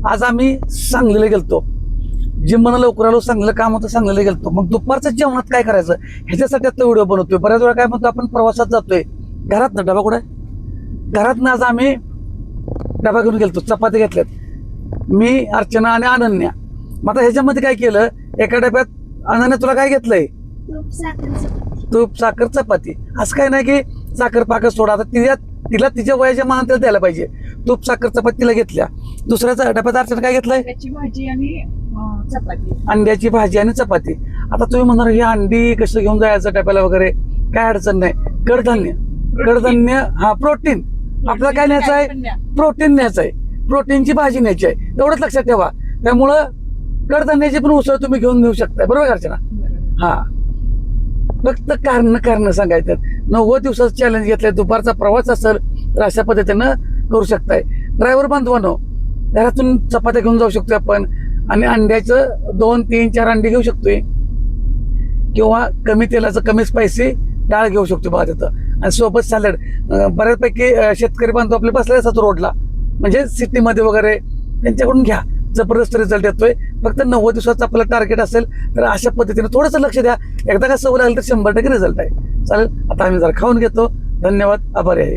आज आम्ही सांगलीला गेलतो, जिमला लवकर आलो, सांगलीला काम होतं, सांगलीला गेलतो. मग दुपारच्या जेवणात काय करायचं ह्याच्यासाठी आता व्हिडिओ बनवतोय. बऱ्याच वेळा काय म्हणतो आपण प्रवासात जातोय, घरात ना डबा कुठे, घरात ना आज आम्ही डबा घेऊन गेलतो, चपाती घेतल्यात मी, अर्चना आणि अनन्या. मग आता ह्याच्यामध्ये काय केलं, एका डब्यात अनन्या तुला काय घेतलंय, तूप साखर चपाती. असं काय नाही की साखर पाक सोडा, आता तिला तिच्या वयाच्या मानात त्याला द्यायला पाहिजे. तूप साखर चपाती तिला घेतल्या. दुसऱ्याचा डब्यात अर्चना काय घेतलंय, भाजी आणि चपाती, अंड्याची भाजी आणि चपाती. आता तुम्ही म्हणणार ही अंडी कसं घेऊन जायचं डब्याला वगैरे, काय अडचण नाही. कडधान्य हा प्रोटीन, आपल्याला काय न्यायचं आहे, प्रोटीन न्यायचं आहे, प्रोटीनची भाजी न्यायची आहे, एवढंच लक्षात ठेवा. त्यामुळं कडधान्याची पण उसळ तुम्ही घेऊन घेऊ शकता, बरोबर अर्चना. हा फक्त कारण सांगायचं. 90 दिवसाचं चॅलेंज घेतलंय, दुपारचा प्रवास असेल तर अशा पद्धतीनं करू शकताय. ड्रायव्हर बांधवानो, घरातून चपात्या घेऊन जाऊ शकतोय आपण, आणि अंड्याचं 2, 3, 4 अंडी घेऊ शकतोय, किंवा कमी तेलाचं कमी स्पायसी डाळ घेऊ शकतो बघा तिथं, आणि सोबत सॅलड. बऱ्यापैकी शेतकरी बांधव आपले बसले असतात रोडला, म्हणजे सिटीमध्ये वगैरे, त्यांच्याकडून घ्या, जबरदस्त रिझल्ट येतोय. फक्त 90 दिवसाचं आपलं टार्गेट असेल तर अशा पद्धतीने थोडंसं लक्ष द्या. एकदा का सवय लागली तर 100% रिझल्ट आहे. चालेल, आता आम्ही जरा खाऊन घेतो. धन्यवाद, आभारी आहे.